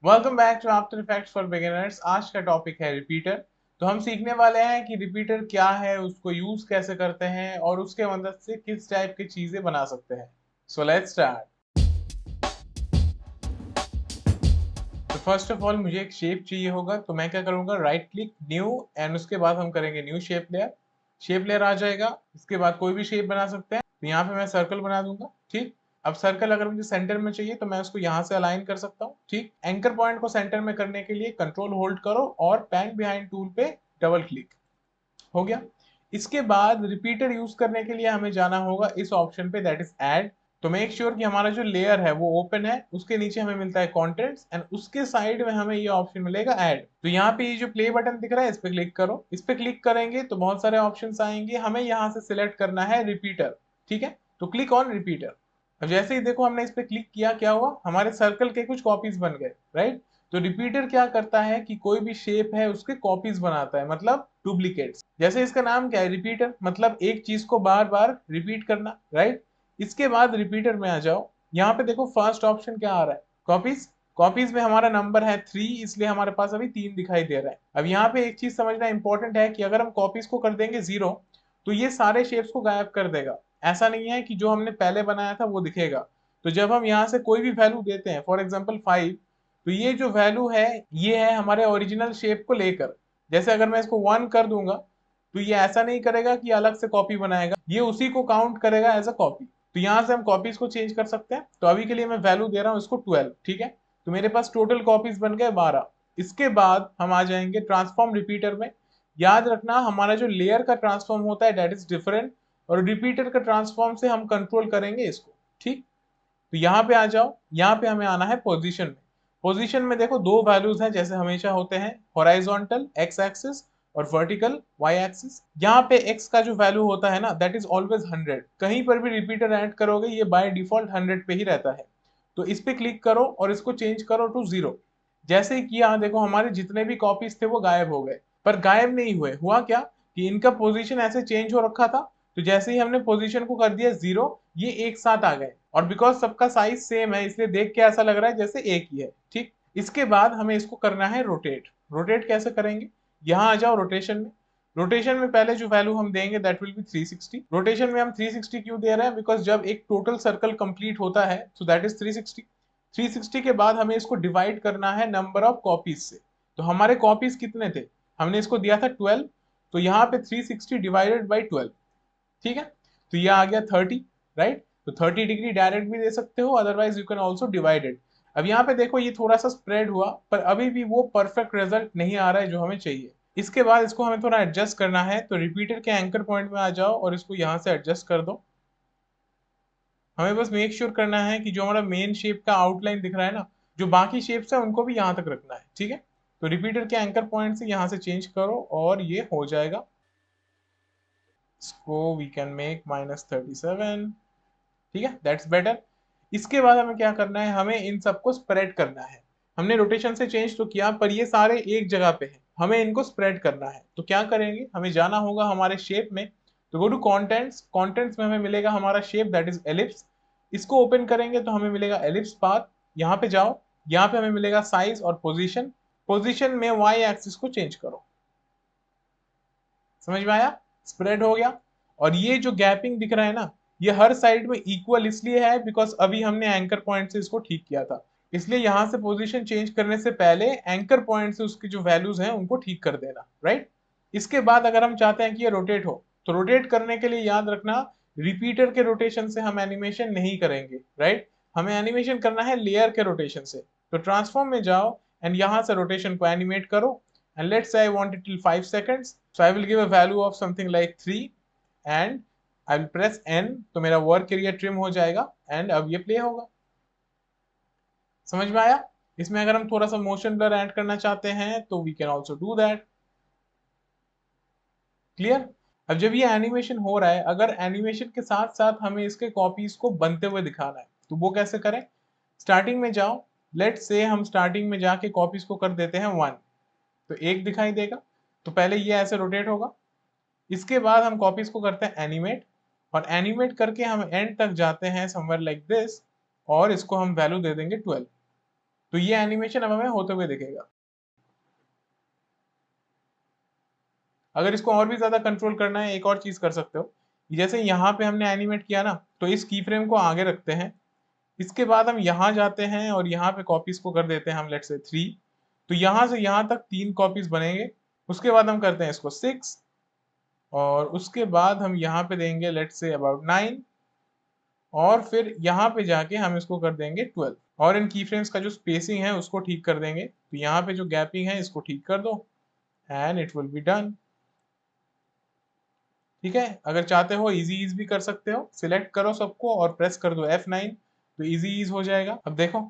Welcome back to after effects for beginners. आज का topic है रिपीटर। तो हम सीखने वाले हैं कि रिपीटर क्या है, उसको यूज कैसे करते हैं और उसके मदद से किस टाइप की चीजें बना सकते हैं। So let's start. तो फर्स्ट ऑफ ऑल मुझे एक शेप चाहिए होगा, तो मैं क्या करूंगा, राइट क्लिक न्यू एंड उसके बाद हम करेंगे new shape layer. Shape layer आ जाएगा, इसके बाद कोई भी शेप बना सकते हैं। तो यहाँ पे मैं सर्कल बना दूंगा। ठीक, अब सर्कल अगर मुझे सेंटर में चाहिए तो मैं उसको यहाँ से अलाइन कर सकता हूँ। ठीक, एंकर पॉइंट को सेंटर में करने के लिए कंट्रोल होल्ड करो और पैन बिहाइंड टूल पे डबल क्लिक। हो गया। इसके बाद रिपीटर यूज करने के लिए हमें जाना होगा इस ऑप्शन पे, दैट इज ऐड। तो मेक श्योर कि हमारा जो लेयर है वो ओपन है, उसके नीचे हमें मिलता है कंटेंट्स एंड उसके साइड में हमें ये ऑप्शन मिलेगा ऐड। तो यहाँ पे ये जो प्ले बटन दिख रहा है इस पे क्लिक करो। इस पे क्लिक करेंगे तो बहुत सारे ऑप्शंस आएंगे, हमें यहाँ से सिलेक्ट करना है रिपीटर। ठीक है, तो क्लिक ऑन रिपीटर। अब जैसे ही देखो हमने इस पे क्लिक किया, क्या हुआ, हमारे सर्कल के कुछ कॉपीज बन गए, राइट। तो रिपीटर क्या करता है कि कोई भी शेप है उसके कॉपीज बनाता है, मतलब डुप्लीकेट्स। जैसे इसका नाम क्या है, रिपीटर, मतलब एक चीज को बार बार रिपीट करना, राइट। इसके बाद रिपीटर में आ जाओ। यहाँ पे देखो फर्स्ट ऑप्शन क्या आ रहा है, कॉपीज। कॉपीज में हमारा नंबर है 3, इसलिए हमारे पास अभी 3 दिखाई दे रहा है। अब यहाँ पे एक चीज समझना इंपॉर्टेंट है कि अगर हम कॉपीज को कर देंगे 0 तो ये सारे शेप्स को गायब कर देगा। ऐसा नहीं है कि जो हमने पहले बनाया था वो दिखेगा। तो जब हम यहाँ से कोई भी वैल्यू देते हैं, फॉर एग्जाम्पल 5, तो ये जो वैल्यू है ये है हमारे ओरिजिनल शेप को लेकर। जैसे अगर मैं इसको 1 कर दूंगा तो ये ऐसा नहीं करेगा कि अलग से कॉपी बनाएगा, ये उसी को काउंट करेगा एज अ कॉपी। तो यहाँ से हम कॉपीज को चेंज कर सकते हैं। तो अभी के लिए मैं वैल्यू दे रहा हूँ इसको 12। ठीक है, तो मेरे पास टोटल कॉपीज बन गए 12। इसके बाद हम आ जाएंगे ट्रांसफॉर्म रिपीटर में। याद रखना हमारा जो लेयर का ट्रांसफॉर्म होता है दैट इज डिफरेंट, और रिपीटर का ट्रांसफॉर्म से हम कंट्रोल करेंगे इसको। ठीक, तो यहाँ पे आ जाओ। यहाँ पे हमें आना है पोजीशन में। पोजीशन में देखो दो वैल्यूज हैं जैसे हमेशा होते हैं, हॉराइजॉन्टल एक्स एक्सिस और वर्टिकल वाई एक्सिस। यहाँ पे एक्स का जो वैल्यू होता है ना दैट इज ऑलवेज 100। कहीं पर भी रिपीटर ऐड करोगे ये बाय डिफॉल्ट 100 पे ही रहता है। तो इस पे क्लिक करो और इसको चेंज करो टू 0। जैसे ही किया देखो हमारे जितने भी कॉपीज थे वो गायब हो गए। पर गायब नहीं हुए, हुआ क्या कि इनका पोजीशन ऐसे चेंज हो रखा था। तो जैसे ही हमने पोजीशन को कर दिया 0, ये एक साथ आ गए। और बिकॉज सबका साइज सेम है इसलिए देख के ऐसा लग रहा है जैसे एक ही है। ठीक, इसके बाद हमें इसको करना है रोटेट। रोटेट कैसे करेंगे, यहाँ आ जाओ रोटेशन में। रोटेशन में पहले जो वैल्यू हम देंगे दैट विल बी 360। रोटेशन में हम 360 क्यों दे रहे हैं, बिकॉज जब एक टोटल सर्कल कंप्लीट होता है सो दैट इज 360। 360 के बाद हमें इसको डिवाइड करना है नंबर ऑफ कॉपीज से। तो हमारे कॉपीज कितने थे, हमने इसको दिया था 12। तो यहाँ पे 360 डिवाइडेड बाई 12। ठीक है, तो ये आ गया 30, राइट। तो 30 डिग्री डायरेक्ट भी दे सकते हो, otherwise you can also divided. अब यहाँ पे देखो ये थोड़ा सा स्प्रेड हुआ, पर अभी भी वो परफेक्ट रिजल्ट नहीं आ रहा है जो हमें चाहिए। इसके बाद इसको हमें थोड़ा एडजस्ट करना है, तो रिपीटर के एंकर पॉइंट में आ जाओ और इसको यहाँ से एडजस्ट कर दो। हमें बस मेक श्योर करना है कि जो हमारा मेन शेप का आउटलाइन दिख रहा है ना, जो बाकी शेप्स है उनको भी यहाँ तक रखना है। ठीक है, तो रिपीटर के एंकर पॉइंट से यहाँ से चेंज करो और ये हो जाएगा। इसको वी कैन मेक -37। ठीक है, दैट्स बेटर। इसके बाद हमें क्या करना है, हमें इन सबको स्प्रेड करना है। हमने रोटेशन से चेंज तो किया पर ये सारे एक जगह पे हैं, हमें इनको स्प्रेड करना है। तो क्या करेंगे, हमें जाना होगा हमारे शेप में। तो गो टू कंटेंट्स। कंटेंट्स में हमें मिलेगा हमारा शेप दैट इज एलिप्स। इसको ओपन करेंगे तो हमें मिलेगा एलिप्स पाथ। यहाँ पे जाओ, यहाँ पे हमें मिलेगा साइज और पोजीशन। पोजीशन में वाई एक्सिस को चेंज करो। समझ में आया, स्प्रेड हो गया। और ये जो गैपिंग दिख रहा है ना, ये हर साइड में इक्वल इसलिए है बिकॉज अभी हमने एंकर पॉइंट से इसको ठीक किया था। इसलिए यहां से पोजीशन चेंज करने से पहले एंकर पॉइंट से उसकी जो वैल्यूज हैं उनको ठीक कर देना, राइट। इसके बाद अगर हम चाहते हैं कि ये रोटेट हो, तो रोटेट करने के लिए याद रखना रिपीटर के रोटेशन से हम एनिमेशन नहीं करेंगे, राइट। हमें एनिमेशन करना है लेयर के रोटेशन से। तो ट्रांसफॉर्म में जाओ एंड यहां से रोटेशन को एनिमेट करो। And let's say I want it till 5 seconds. So I will give a value of something like 3 and I will press N, तो मेरा वर्क एरिया ट्रिम हो जाएगा एंड अब ये प्ले होगा। समझ में आया। इसमें अगर हम थोड़ा सा मोशन ब्लर ऐड करना चाहते हैं तो we can also do that. Clear. अब जब ये एनिमेशन हो रहा है, अगर एनिमेशन के साथ साथ हमें इसके कॉपीज को बनते हुए दिखाना है तो वो कैसे करें, स्टार्टिंग में जाओ। लेट से हम स्टार्टिंग में जाके कॉपीज को कर देते हैं 1, तो एक दिखाई देगा। तो पहले ये ऐसे रोटेट होगा। इसके बाद हम कॉपीज को करते हैं एनिमेट, और एनिमेट करके हम एंड तक जाते हैं समवेयर लाइक दिस, और इसको हम वैल्यू दे देंगे 12। तो ये एनिमेशन अब हमें होते हुए दिखेगा। अगर इसको और भी ज्यादा कंट्रोल करना है, एक और चीज कर सकते हो, जैसे यहाँ पे हमने एनिमेट किया ना, तो इस की फ्रेम को आगे रखते हैं, इसके बाद हम यहाँ जाते हैं और यहाँ पे कॉपीज को कर देते हैं हम लेट्स से 3, तो यहाँ से यहाँ तक 3 कॉपीज बनेंगे। उसके बाद हम करते हैं इसको 6, और उसके बाद हम यहाँ पे देंगे लेट्स से अबाउट 9, और फिर यहाँ पे जाके हम इसको कर देंगे 12, और इन की फ्रेम्स का जो स्पेसिंग है उसको ठीक कर देंगे। तो यहाँ पे जो गैपिंग है इसको ठीक कर दो and it will be done. ठीक है, अगर चाहते हो इजी ईज भी कर सकते हो, सिलेक्ट करो सबको और प्रेस कर दो F9, तो इजी ईज हो जाएगा। अब देखो,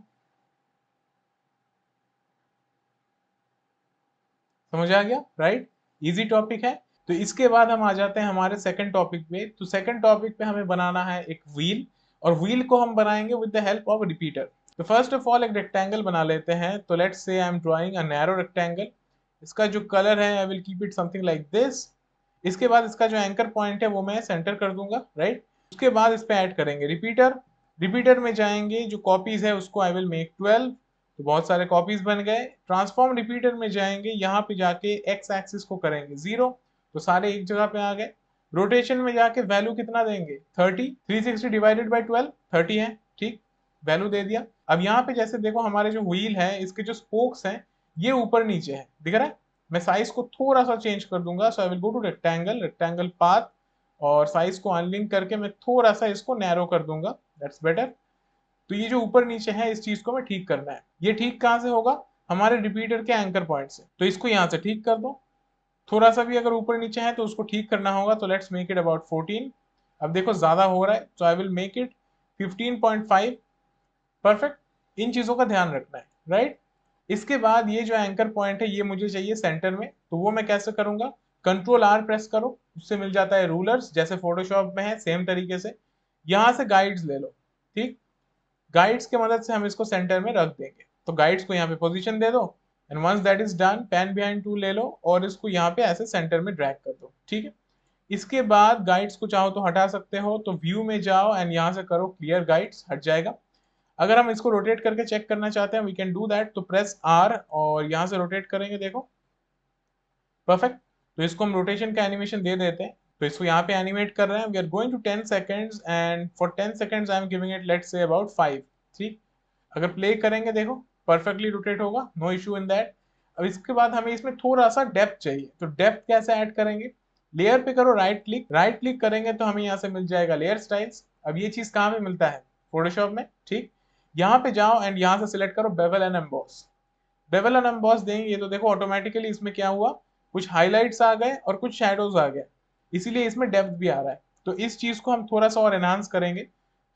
समझ आ गया, राइट? इजी टॉपिक है। तो इसके बाद हम आ जाते हैं हमारे सेकंड टॉपिक पे। तो सेकंड टॉपिक पे हमें बनाना है एक व्हील, और व्हील को हम बनाएंगे with the help of repeater. तो फर्स्ट ऑफ ऑल एक रेक्टेंगल बना लेते हैं। तो let's say I am drawing a narrow rectangle. इसका जो कलर है I will keep it something like this. इसके बाद इसका जो एंकर पॉइंट है वो मैं सेंटर कर दूंगा, राइट? उसके बाद इस पे ऐड करेंगे रिपीटर। रिपीटर में जाएंगे, जो कॉपीज है उसको आई विल मेक 12, तो बहुत सारे कॉपीज बन गए। ट्रांसफॉर्म रिपीटर में जाएंगे, यहाँ पे जाके एक्स एक्सिस को करेंगे 0, तो सारे एक जगह पे आ गए। रोटेशन में जाके वैल्यू कितना देंगे 30, 360 डिवाइडेड बाई 12 30 है, ठीक, वैल्यू दे दिया। अब यहाँ पे जैसे देखो हमारे जो व्हील है इसके जो स्पोक्स हैं ये ऊपर नीचे है, दिख रहा है? मैं साइज को थोड़ा सा चेंज कर दूंगा। So I will go to rectangle, rectangle path, और साइज को अनलिंक करके मैं थोड़ा सा इसको नैरो कर दूंगा, दैट्स बेटर। तो ये जो ऊपर नीचे है इस चीज को मैं ठीक करना है। ये ठीक कहाँ से होगा? हमारे रिपीटर के एंकर पॉइंट से। तो इसको यहाँ से ठीक कर दो। थोड़ा सा भी अगर ऊपर नीचे है तो उसको ठीक करना होगा। तो लेट्स मेक इट अबाउट 14। अब देखो ज्यादा हो रहा है, तो I will make it 15.5। Perfect, इन चीजों का ध्यान रखना है, राइट? इसके बाद ये जो एंकर पॉइंट है ये मुझे चाहिए सेंटर में, तो वो मैं कैसे करूंगा? कंट्रोल आर प्रेस करो, उससे मिल जाता है रूलर्स, जैसे फोटोशॉप में है सेम तरीके से। यहां से गाइड्स ले लो, ठीक, गाइड्स की मदद से हम इसको सेंटर में रख देंगे। तो गाइड्स को यहाँ पे पोजीशन दे दो, and once that is done pan behind tool ले लो और इसको यहाँ पे ऐसे सेंटर में ड्रैग कर दो, ठीक है। इसके बाद गाइड्स को चाहो तो हटा सकते हो, तो व्यू में जाओ एंड यहाँ से करो क्लियर गाइड्स, हट जाएगा। अगर हम इसको रोटेट करके चेक करना चाहते हैं वी कैन डू दैट, तो प्रेस आर और यहाँ से रोटेट करेंगे, देखो परफेक्ट। तो इसको हम रोटेशन का एनिमेशन दे देते हैं। तो इसको यहाँ पे एनिमेट कर रहे हैं, we are going to 10 seconds, and for 10 seconds I am giving it let's say about 5, ठीक। अगर प्ले करेंगे देखो परफेक्टली रोटेट होगा, नो इशू इन दैट। अब इसके बाद हमें इसमें थोड़ा सा डेप्थ चाहिए, तो डेप्थ कैसे ऐड करेंगे? लेयर पे करो राइट क्लिक, राइट क्लिक करेंगे तो हमें यहाँ से मिल जाएगा लेयर स्टाइल्स। अब ये चीज कहाँ पे मिलता है? फोटोशॉप में, ठीक। यहाँ पे जाओ एंड यहाँ से सिलेक्ट करो bevel and emboss. Bevel and emboss देंगे तो देखो ऑटोमेटिकली इसमें क्या हुआ, कुछ हाइलाइट्स आ गए और कुछ शेडोज आ गए, इसीलिए इसमें डेप्थ भी आ रहा है। तो इस चीज को हम थोड़ा सा और एनहांस करेंगे।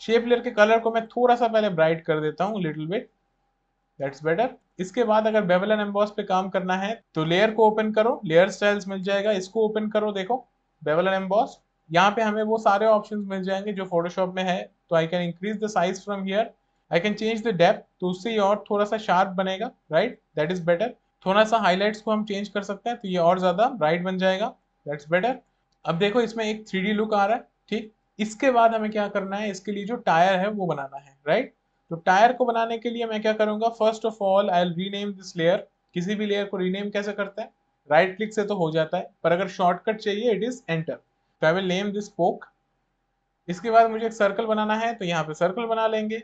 शेप लेयर के कलर को मैं थोड़ा सा पहले ब्राइट कर देता हूँ, लिटिल बिट, दैट्स बेटर। इसके बाद अगर बेवल एंड एम्बॉस पे काम करना है तो लेयर को ओपन करो, लेयर स्टाइल्स मिल जाएगा, इसको ओपन करो, देखो बेवल एंड एम्बॉस। यहाँ पे हमें वो सारे ऑप्शंस मिल जाएंगे जो फोटोशॉप में है। तो I can increase the size from here, I can change the depth, तो उससे ये और थोड़ा सा शार्प बनेगा, राइट, दैट इज बेटर। थोड़ा सा हाईलाइट्स को हम चेंज कर सकते हैं तो ये और ज्यादा ब्राइट बन जाएगा, दैट्स बेटर। अब देखो इसमें एक 3D लुक आ रहा है, ठीक। इसके बाद हमें क्या करना है, इसके लिए जो टायर है वो बनाना है, राइट। तो टायर को बनाने के लिए मैं क्या करूंगा, first of all I will rename this layer. किसी भी लेयर को रीनेम कैसे करते हैं? राइट क्लिक से तो हो जाता है, पर अगर शॉर्टकट चाहिए इट इज एंटर। तो आई विल नेम दिस पोक। इसके बाद मुझे एक सर्कल बनाना है, तो यहाँ पे सर्कल बना लेंगे।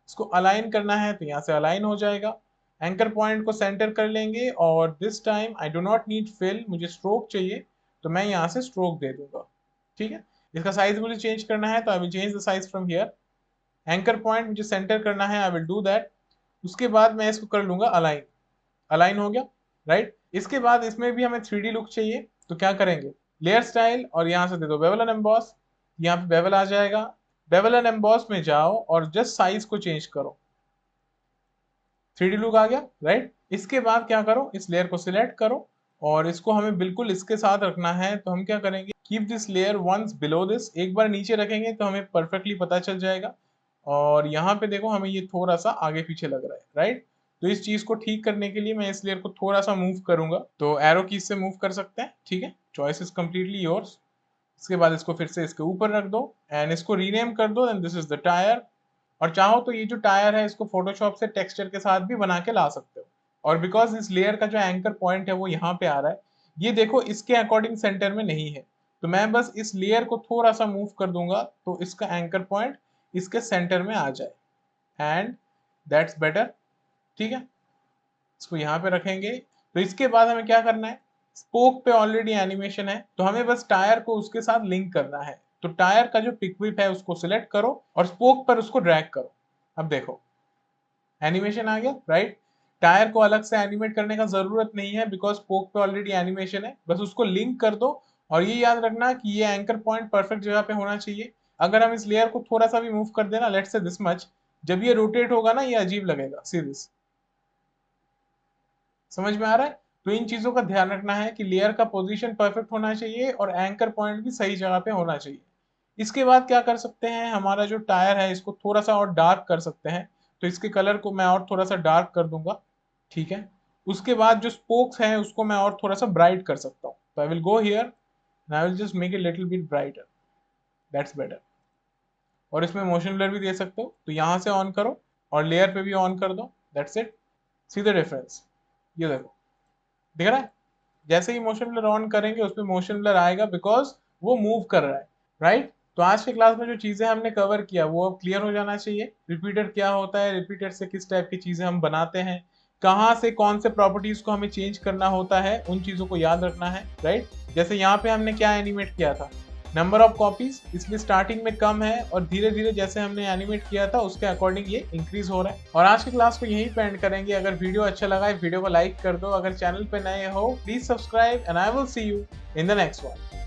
इसको अलाइन करना है तो यहाँ से अलाइन हो जाएगा। एंकर पॉइंट को सेंटर कर लेंगे, और this time I do not need fill, मुझे स्ट्रोक चाहिए, तो मैं यहाँ से स्ट्रोक दे दूंगा, ठीक है। इसका साइज मुझे चेंज करना है तो I will change the size from here. Anchor point मुझे सेंटर करना है, आई विल डू दैट। उसके बाद मैं इसको कर लूंगा अलाइन, अलाइन हो गया, राइट। इसके बाद इसमें भी हमें 3D लुक चाहिए, तो क्या करेंगे, लेयर स्टाइल और यहाँ से दे दो बेवल एंड एम्बॉस। यहाँ पे बेवल आ जाएगा, बेवल एंड एम्बॉस में जाओ और जस्ट साइज को चेंज करो, 3D लुक आ गया, राइट। इसके बाद क्या करो, इस लेयर को सिलेक्ट करो और इसको हमें बिल्कुल इसके साथ रखना है। तो हम क्या करेंगे, keep this layer once below this, एक बार नीचे रखेंगे तो हमें परफेक्टली पता चल जाएगा। और यहाँ पे देखो हमें ये थोड़ा सा आगे पीछे लग रहा है, राइट। तो इस चीज को ठीक करने के लिए मैं इस लेयर को थोड़ा सा मूव करूंगा, तो एरो कीज से मूव कर सकते हैं, ठीक है, चॉइस इज कम्प्लीटली योर्स। इसके बाद इसको फिर से इसके ऊपर रख दो एंड इसको रीनेम कर दो, and this is the tyre. और चाहो तो ये जो टायर है इसको फोटोशॉप से टेक्सचर के साथ भी बना के ला सकते हो। और बिकॉज इस लेयर का जो एंकर पॉइंट है वो यहाँ पे आ रहा है, ये देखो इसके अकॉर्डिंग सेंटर में नहीं है, तो मैं बस इस लेयर को थोड़ा सा मूव कर दूंगा तो इसका एंकर पॉइंट इसके सेंटर में आ जाए, एंड दैट्स बेटर। ठीक है, इसको यहाँ पे रखेंगे। तो इसके बाद हमें क्या करना है, स्पोक पे ऑलरेडी एनिमेशन है तो हमें बस टायर को उसके साथ लिंक करना है। तो टायर का जो पिक व्हिप है उसको सिलेक्ट करो और स्पोक पर उसको ड्रैग करो। अब देखो एनिमेशन आ गया, राइट। टायर को अलग से एनिमेट करने का जरूरत नहीं है बिकॉज स्पोक पे ऑलरेडी एनिमेशन है, बस उसको लिंक कर दो। और ये याद रखना कि ये एंकर पॉइंट परफेक्ट जगह पे होना चाहिए। अगर हम इस लेयर को थोड़ा सा भी मूव कर देना, लेट्स से दिस मच, जब ये रोटेट होगा ना ये अजीब लगेगा। सीरीज समझ में आ रहा है? तो इन चीजों का ध्यान रखना है कि लेयर का पोजीशन परफेक्ट होना चाहिए और एंकर पॉइंट भी सही जगह पे होना चाहिए। इसके बाद क्या कर सकते हैं, हमारा जो टायर है इसको थोड़ा सा और डार्क कर सकते हैं। तो इसके कलर को मैं और थोड़ा सा डार्क कर दूंगा। ठीक है, उसके बाद जो स्पोक्स हैं उसको मैं और थोड़ा सा ब्राइट कर सकता हूँ। तो I will go here and I will just make it little bit brighter, that's better. और इसमें मोशन ब्लर भी दे सकते हो, तो यहाँ से ऑन करो और लेयर पे भी ऑन कर दो, that's it. See the difference, ये देखो दिख रहा है। जैसे ही मोशन ब्लर ऑन करेंगे उसमें मोशन ब्लर आएगा बिकॉज वो मूव कर रहा है, राइट। तो आज के क्लास में जो चीजें हमने कवर किया वो अब क्लियर हो जाना चाहिए। रिपीटर क्या होता है, रिपीटर से किस टाइप की चीजें हम बनाते हैं, कहाँ से कौन से प्रॉपर्टीज को हमें चेंज करना होता है, उन चीजों को याद रखना है, राइट। जैसे यहाँ पे हमने क्या एनिमेट किया था, नंबर ऑफ कॉपीज, इसलिए स्टार्टिंग में कम है और धीरे धीरे जैसे हमने एनिमेट किया था उसके अकॉर्डिंग ये इंक्रीज हो रहा है। और आज की क्लास को यहीं पे एंड करेंगे। अगर वीडियो अच्छा लगा है वीडियो को लाइक कर दो, अगर चैनल पे नए हो please subscribe and I will see you in the next one.